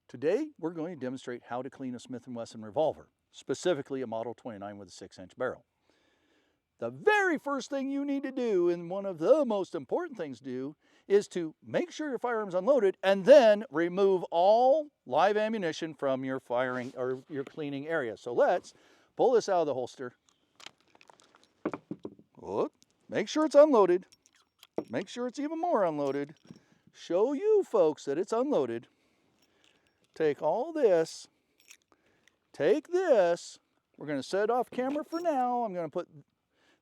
Today, we're going to demonstrate how to clean a Smith & Wesson revolver, specifically a Model 29 with a 6-inch barrel. The very first thing you need to do, and one of the most important things to do, is to make sure your firearm's unloaded and then remove all live ammunition from your firing or your cleaning area. So let's pull this out of the holster. Whoop. Make sure it's unloaded. Make sure it's even more unloaded. Show you folks that it's unloaded. Take all this, take this, we're going to set it off camera for now. I'm going to put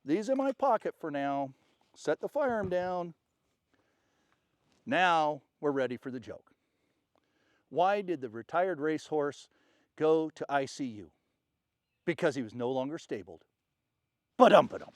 these in my pocket for now, set the firearm down. Now we're ready for the joke. Why did the retired racehorse go to ICU? Because he was no longer stabled. Ba-dum-ba-dum.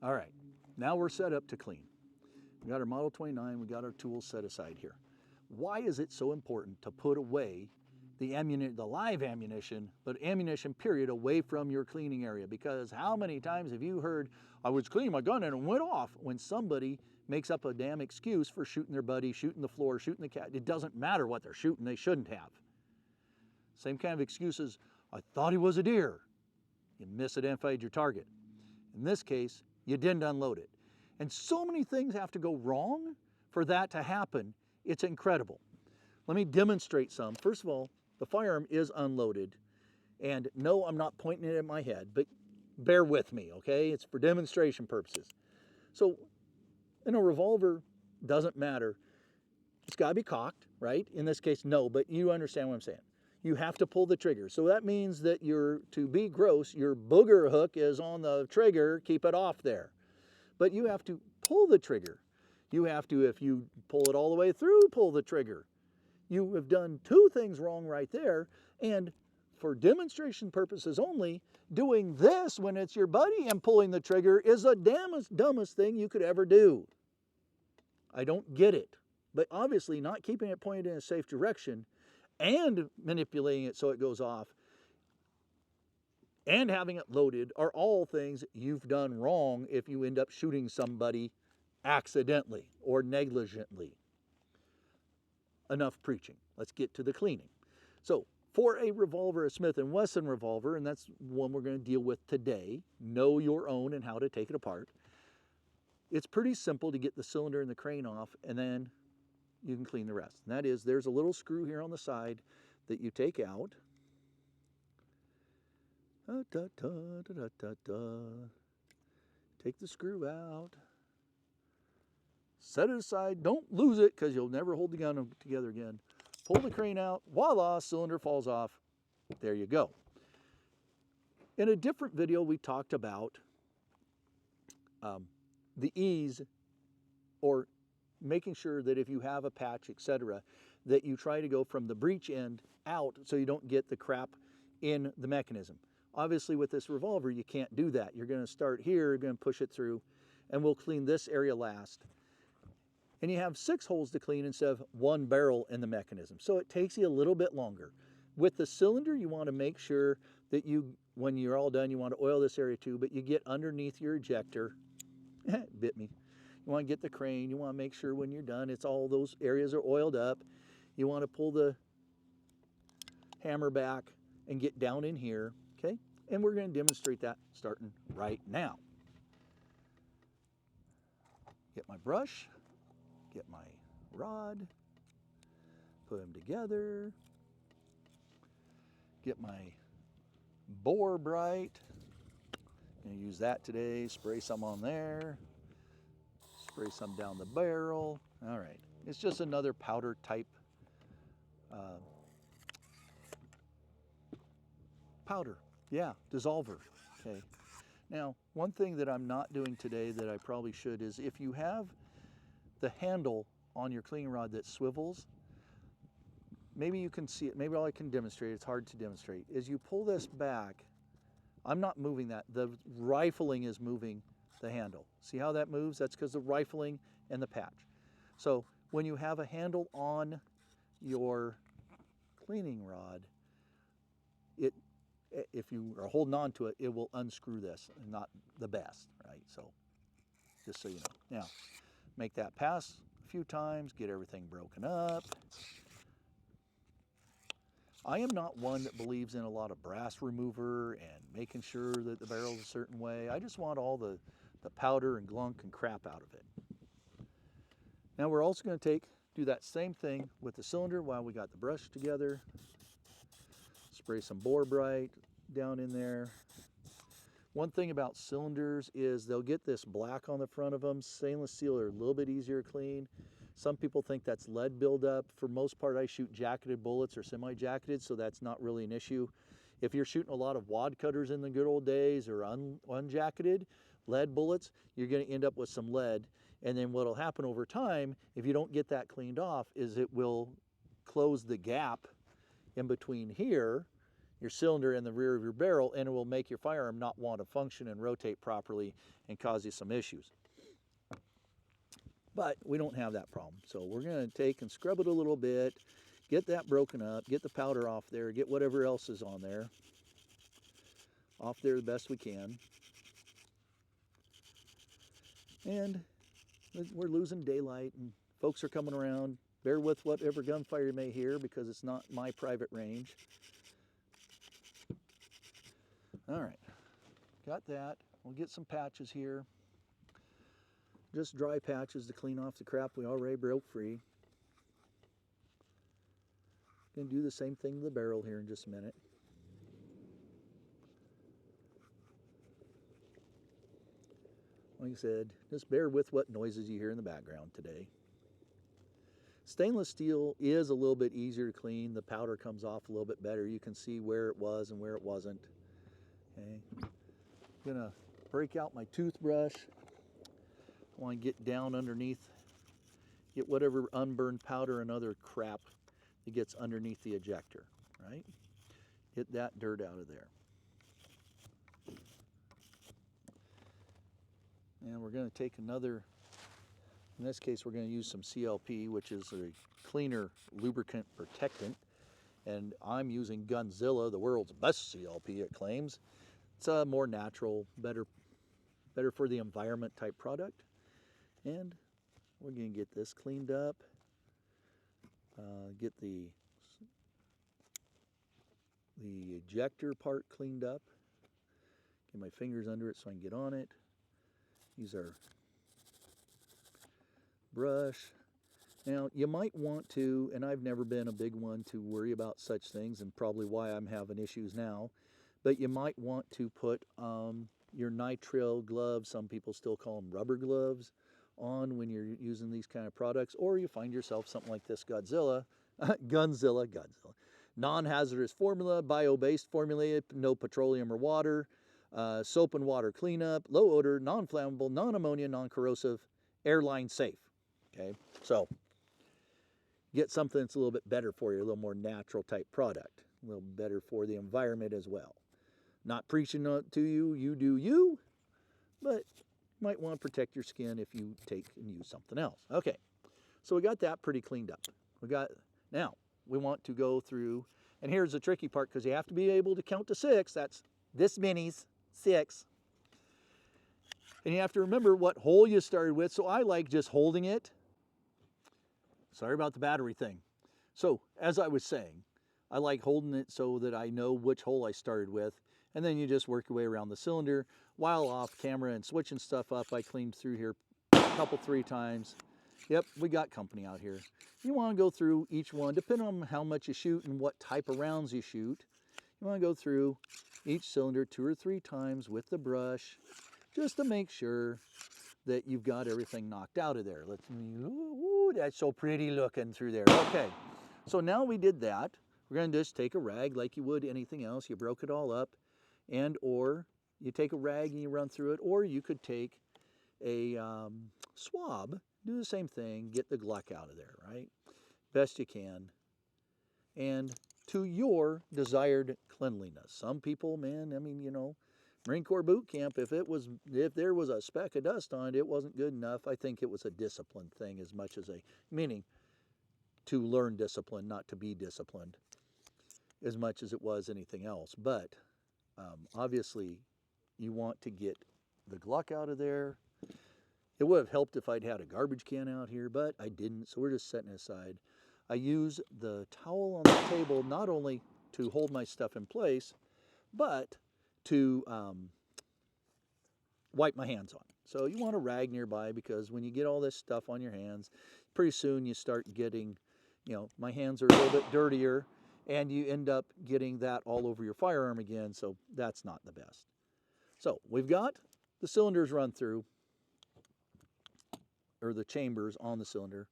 All right, now we're set up to clean. We got our Model 29, we got our tools set aside here. Why is it so important to put away the live ammunition, but ammunition period, away from your cleaning area? Because how many times have you heard, I was cleaning my gun and it went off, when somebody makes up a damn excuse for shooting their buddy, shooting the floor, shooting the cat? It doesn't matter what they're shooting, they shouldn't have. Same kind of excuses, I thought he was a deer. You misidentified your target. In this case, you didn't unload it. And so many things have to go wrong for that to happen. It's incredible. Let me demonstrate some. First of all, the firearm is unloaded. And no, I'm not pointing it at my head, but bear with me, okay? It's for demonstration purposes. So in a revolver, doesn't matter. It's got to be cocked, right? In this case, no, but you understand what I'm saying. You have to pull the trigger. So that means that to be gross, your booger hook is on the trigger, keep it off there. But you have to pull the trigger. You have to, if you pull it all the way through, pull the trigger. You have done two things wrong right there, and for demonstration purposes only, doing this when it's your buddy and pulling the trigger is the dumbest thing you could ever do. I don't get it. But obviously not keeping it pointed in a safe direction and manipulating it so it goes off and having it loaded are all things you've done wrong if you end up shooting somebody accidentally or negligently. Enough preaching. Let's get to the cleaning. So for a revolver, a Smith & Wesson revolver, and that's one we're going to deal with today, know your own and how to take it apart. It's pretty simple to get the cylinder and the crane off, and then you can clean the rest. And that is, there's a little screw here on the side that you take out. Take the screw out. Set it aside. Don't lose it because you'll never hold the gun together again. Pull the crane out. Voila, cylinder falls off. There you go. In a different video, we talked about the ease, or making sure that if you have a patch, etc., that you try to go from the breech end out so you don't get the crap in the mechanism. Obviously with this revolver you can't do that. You're going to start here, you're going to push it through, and we'll clean this area last. And you have 6 holes to clean instead of 1 barrel in the mechanism, so it takes you a little bit longer. With the cylinder, you want to make sure that when you're all done, you want to oil this area too, but you get underneath your ejector. It bit me. You want to get the crane. You want to make sure when you're done, it's all those areas are oiled up. You want to pull the hammer back and get down in here, okay? And we're going to demonstrate that starting right now. Get my brush, get my rod, put them together, get my bore bright. I'm going to use that today, spray some on there. Spray some down the barrel. All right, it's just another powder type powder. Yeah, dissolver. Okay. Now, one thing that I'm not doing today that I probably should is, if you have the handle on your cleaning rod that swivels, maybe you can see it, maybe all I can demonstrate, it's hard to demonstrate, is you pull this back. I'm not moving that, the rifling is moving the handle. See how that moves? That's because the rifling and the patch. So when you have a handle on your cleaning rod, if you are holding on to it, it will unscrew this, and not the best, right? So just so you know. Now, make that pass a few times, get everything broken up. I am not one that believes in a lot of brass remover and making sure that the barrel's a certain way. I just want all the powder and glunk and crap out of it. Now we're also going to do that same thing with the cylinder while we got the brush together. Spray some Bore Bright down in there. One thing about cylinders is they'll get this black on the front of them. Stainless steel are a little bit easier to clean. Some people think that's lead buildup. For most part, I shoot jacketed bullets or semi-jacketed, so that's not really an issue. If you're shooting a lot of wad cutters in the good old days or unjacketed lead bullets, you're going to end up with some lead. And then what'll happen over time, if you don't get that cleaned off, is it will close the gap in between here, your cylinder, and the rear of your barrel, and it will make your firearm not want to function and rotate properly and cause you some issues. But we don't have that problem. So we're going to take and scrub it a little bit, get that broken up, get the powder off there, get whatever else is on there off there the best we can. And we're losing daylight and folks are coming around. Bear with whatever gunfire you may hear because it's not my private range. All right, got that. We'll get some patches here. Just dry patches to clean off the crap we already broke free. Gonna do the same thing to the barrel here in just a minute. Like I said, just bear with what noises you hear in the background today. Stainless steel is a little bit easier to clean. The powder comes off a little bit better. You can see where it was and where it wasn't. Okay. I'm gonna break out my toothbrush. I want to get down underneath, get whatever unburned powder and other crap that gets underneath the ejector, right? Get that dirt out of there. And we're going to take another, in this case we're going to use some CLP, which is a cleaner lubricant protectant. And I'm using Gunzilla, the world's best CLP, it claims. It's a more natural, better for the environment type product. And we're going to get this cleaned up, get the ejector part cleaned up, get my fingers under it so I can get on it, use our brush. Now you might want to, and I've never been a big one to worry about such things and probably why I'm having issues now, but you might want to put your nitrile gloves, some people still call them rubber gloves, on when you're using these kind of products, or you find yourself something like this Gunzilla, non-hazardous formula, bio-based formula, no petroleum or water, soap and water cleanup, low odor, non-flammable, non-ammonia, non-corrosive, airline safe. Okay, so get something that's a little bit better for you, a little more natural type product, a little better for the environment as well. Not preaching to you, you do you, but you might want to protect your skin if you take and use something else. Okay, so we got that pretty cleaned up. Now we want to go through, and here's the tricky part because you have to be able to count to 6. That's this many's 6. And you have to remember what hole you started with. So I like just holding it. Sorry about the battery thing. So as I was saying, I like holding it so that I know which hole I started with. And then you just work your way around the cylinder. While off camera and switching stuff up, I cleaned through here a couple, 3 times. Yep, we got company out here. You want to go through each one, depending on how much you shoot and what type of rounds you shoot. You want to go through each cylinder 2 or 3 times with the brush, just to make sure that you've got everything knocked out of there. Ooh, that's so pretty looking through there. Okay, so now we did that. We're going to just take a rag like you would anything else. You broke it all up, and or you take a rag and you run through it, or you could take a swab, do the same thing. Get the gluck out of there, right? Best you can. And to your desired cleanliness. Some people, man, I mean, you know, Marine Corps boot camp, if there was a speck of dust on it, it wasn't good enough. I think it was a discipline thing as much as meaning to learn discipline, not to be disciplined, as much as it was anything else. But obviously, you want to get the gluck out of there. It would have helped if I'd had a garbage can out here, but I didn't, so we're just setting it aside. I use the towel on the table not only to hold my stuff in place, but to wipe my hands on. So you want a rag nearby, because when you get all this stuff on your hands, pretty soon you start getting, you know, my hands are a little bit dirtier, and you end up getting that all over your firearm again, so that's not the best. So we've got the cylinders run through, or the chambers on the cylinder.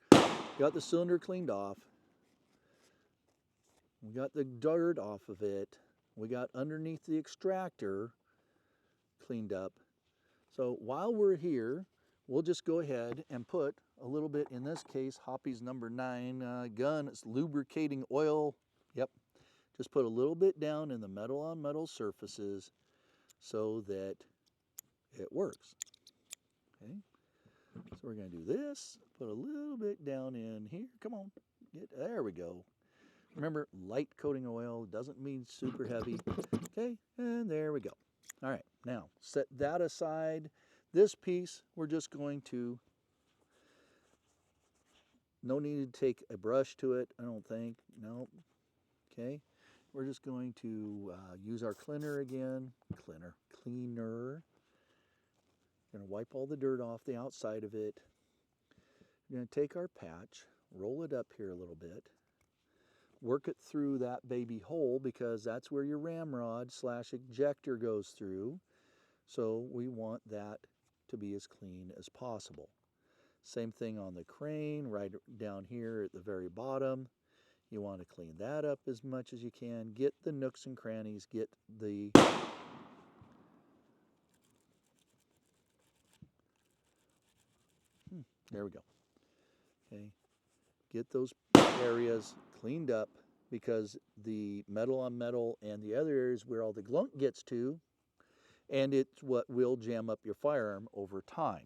Got the cylinder cleaned off. We got the dirt off of it. We got underneath the extractor cleaned up. So while we're here, we'll just go ahead and put a little bit, in this case, Hoppy's number 9 gun. It's lubricating oil. Yep. Just put a little bit down in the metal on metal surfaces so that it works. Okay. So we're going to do this. Put a little bit down in here. Come on. There we go. Remember, light coating oil doesn't mean super heavy. Okay, and there we go. All right, now set that aside. This piece, we're just going to, no need to take a brush to it, I don't think. No. Okay, we're just going to use our cleaner again. Cleaner. We're going to wipe all the dirt off the outside of it. We're going to take our patch, roll it up here a little bit, work it through that baby hole, because that's where your ramrod / ejector goes through. So we want that to be as clean as possible. Same thing on the crane, right down here at the very bottom. You want to clean that up as much as you can. Get the nooks and crannies, get the there we go. Okay, get those areas cleaned up, because the metal on metal and the other areas where all the glunk gets to, and it's what will jam up your firearm over time.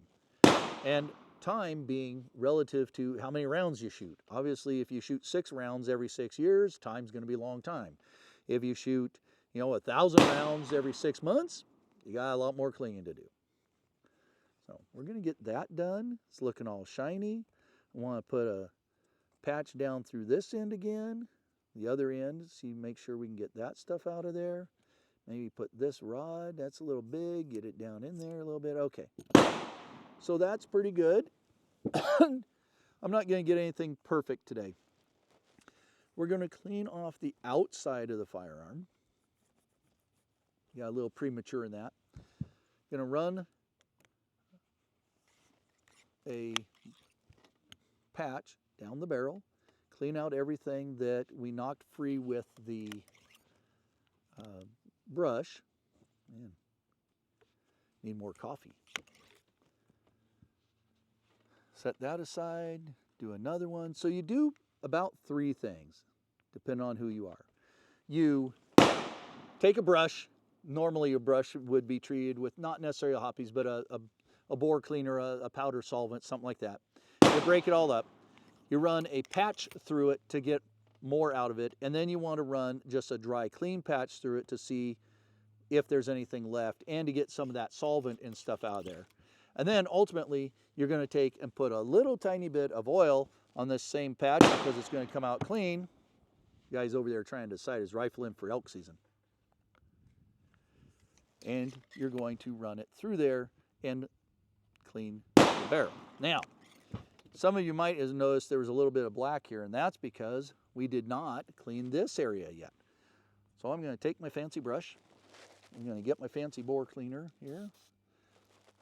And time being relative to how many rounds you shoot. Obviously, if you shoot 6 rounds every 6 years, time's going to be a long time. If you shoot, 1,000 rounds every 6 months, you got a lot more cleaning to do. So we're going to get that done. It's looking all shiny. I want to put a patch down through this end again, the other end, see, make sure we can get that stuff out of there. Maybe put this rod, that's a little big, get it down in there a little bit. Okay, so that's pretty good. I'm not going to get anything perfect today. We're going to clean off the outside of the firearm. Got a little premature in that. Going to run a patch down the barrel, clean out everything that we knocked free with the brush. Man, need more coffee. Set that aside, do another one. So you do about 3 things, depending on who you are. You take a brush. Normally a brush would be treated with not necessarily hoppies, but a bore cleaner, a powder solvent, something like that. You break it all up. You run a patch through it to get more out of it, and then you want to run just a dry, clean patch through it to see if there's anything left and to get some of that solvent and stuff out of there. And then ultimately, you're going to take and put a little tiny bit of oil on this same patch, because it's going to come out clean. The guy's over there trying to sight his rifle in for elk season. And you're going to run it through there and clean the barrel. Now, some of you might have noticed there was a little bit of black here, and that's because we did not clean this area yet. So I'm going to take my fancy brush. I'm going to get my fancy bore cleaner here.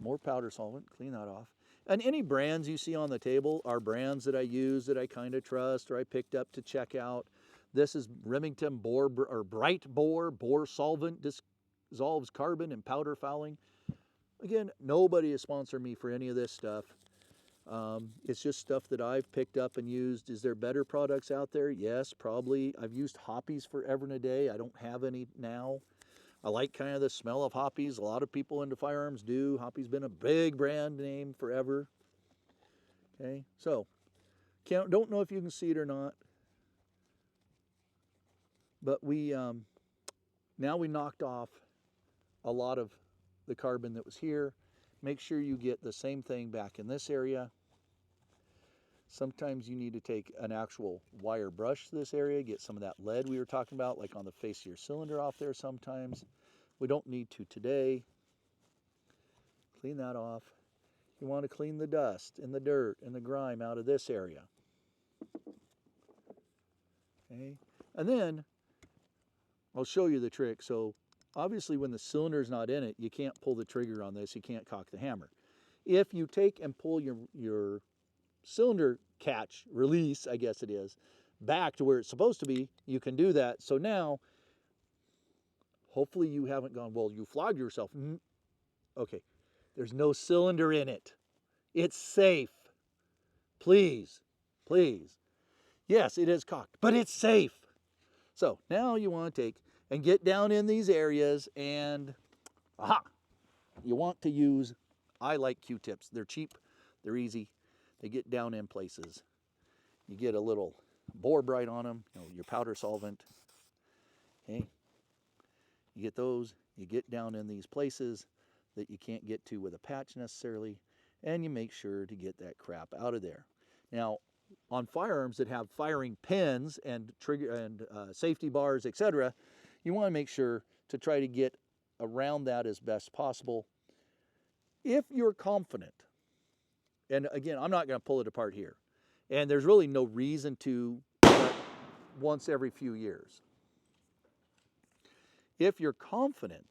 More powder solvent, clean that off. And any brands you see on the table are brands that I use, that I kind of trust, or I picked up to check out. This is Remington Bore, or Bright Bore Solvent, dissolves carbon and powder fouling. Again, nobody has sponsored me for any of this stuff. It's just stuff that I've picked up and used. Is there better products out there? Yes, probably. I've used Hoppies forever and a day. I don't have any now. I like kind of the smell of Hoppies. A lot of people into firearms do. Hoppy's been a big brand name forever. Okay, so don't know if you can see it or not, but we now we knocked off a lot of the carbon that was here. Make sure you get the same thing back in this area. Sometimes you need to take an actual wire brush to this area, get some of that lead we were talking about, like on the face of your cylinder off there sometimes. We don't need to today. Clean that off. You want to clean the dust and the dirt and the grime out of this area. Okay, and then I'll show you the trick. So obviously when the cylinder's not in it, you can't pull the trigger on this, you can't cock the hammer. If you take and pull your cylinder catch, release, I guess it is, back to where it's supposed to be, you can do that. So now, hopefully you haven't gone, well, you flogged yourself. Okay, there's no cylinder in it. It's safe. Please, please. Yes, it is cocked, but it's safe. So now you want to take and get down in these areas and, you want to use, I like Q-tips. They're cheap, they're easy, they get down in places. You get a little bore bright on them, your powder solvent, okay? You get those, you get down in these places that you can't get to with a patch necessarily, and you make sure to get that crap out of there. Now, on firearms that have firing pins and trigger and safety bars, etc., you want to make sure to try to get around that as best possible. If you're confident, and again, I'm not going to pull it apart here, and there's really no reason to, but once every few years. If you're confident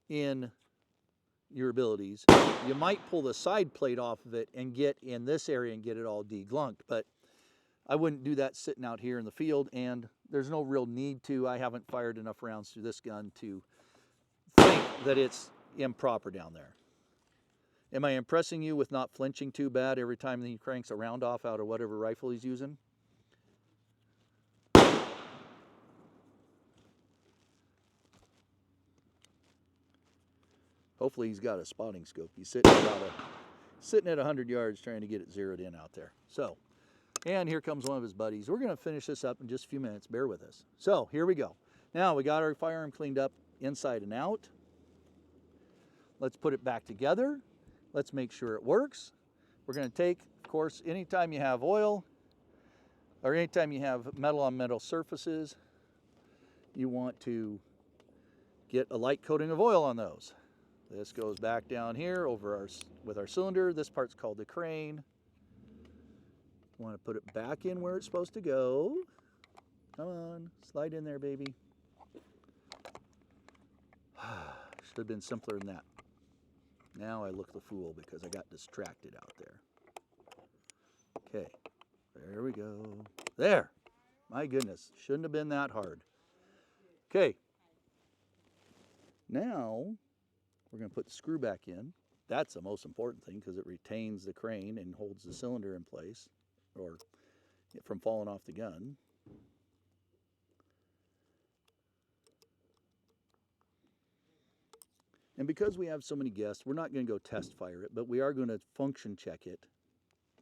in your abilities, you might pull the side plate off of it and get in this area and get it all deglunked, but I wouldn't do that sitting out here in the field, and there's no real need to. I haven't fired enough rounds through this gun to think that it's improper down there. Am I impressing you with not flinching too bad every time he cranks a round off out of whatever rifle he's using? Hopefully he's got a spotting scope. He's sitting at 100 yards trying to get it zeroed in out there. So, and here comes one of his buddies. We're going to finish this up in just a few minutes. Bear with us. So here we go. Now we got our firearm cleaned up inside and out. Let's put it back together. Let's make sure it works. We're going to take, of course, anytime you have oil or anytime you have metal on metal surfaces, you want to get a light coating of oil on those. This goes back down here over with our cylinder. This part's called the crane. Want to put it back in where it's supposed to go. Come on, slide in there, baby. Should have been simpler than that. Now I look the fool because I got distracted out there. Okay, there we go. There, my goodness, shouldn't have been that hard. Okay, now we're going to put the screw back in. That's the most important thing because it retains the crane and holds the cylinder in place or from falling off the gun. And because we have so many guests, we're not going to go test fire it, but we are going to function check it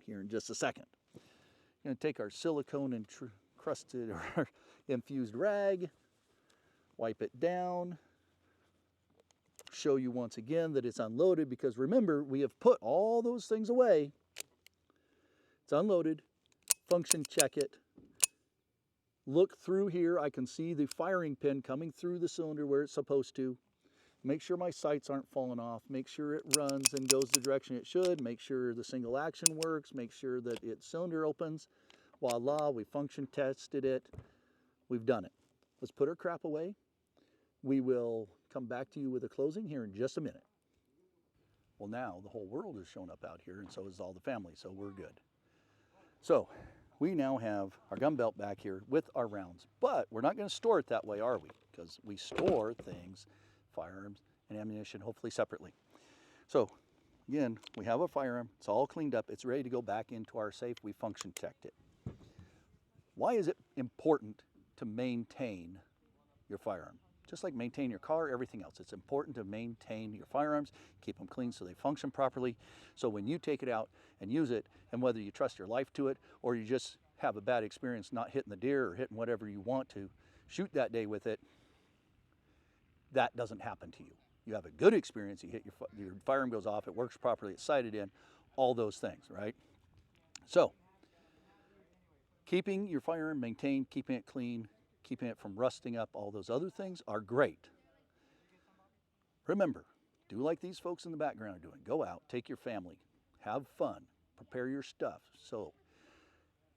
here in just a second. We're going to take our silicone encrusted or infused rag, wipe it down, show you once again that it's unloaded because remember, we have put all those things away. It's unloaded, function check it. Look through here, I can see the firing pin coming through the cylinder where it's supposed to. Make sure my sights aren't falling off. Make sure it runs and goes the direction it should. Make sure the single action works. Make sure that its cylinder opens. Voila, we function tested it. We've done it. Let's put our crap away. We will come back to you with a closing here in just a minute. Well, now the whole world has shown up out here, and so is all the family, so we're good. So we now have our gun belt back here with our rounds, but we're not going to store it that way, are we? Because we store things, firearms and ammunition, hopefully separately. So again, we have a firearm. It's all cleaned up. It's ready to go back into our safe. We function checked it. Why is it important to maintain your firearm? Just like maintain your car, everything else. It's important to maintain your firearms, keep them clean so they function properly. So when you take it out and use it, and whether you trust your life to it or you just have a bad experience not hitting the deer or hitting whatever you want to shoot that day with it, that doesn't happen to you. You have a good experience, you hit your firearm goes off, it works properly, it's sighted in, all those things, right? So, keeping your firearm maintained, keeping it clean, keeping it from rusting up, all those other things are great. Remember, do like these folks in the background are doing. Go out, take your family, have fun, prepare your stuff. So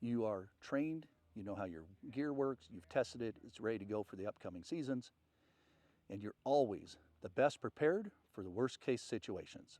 you are trained, you know how your gear works, you've tested it, it's ready to go for the upcoming seasons, and you're always the best prepared for the worst case situations.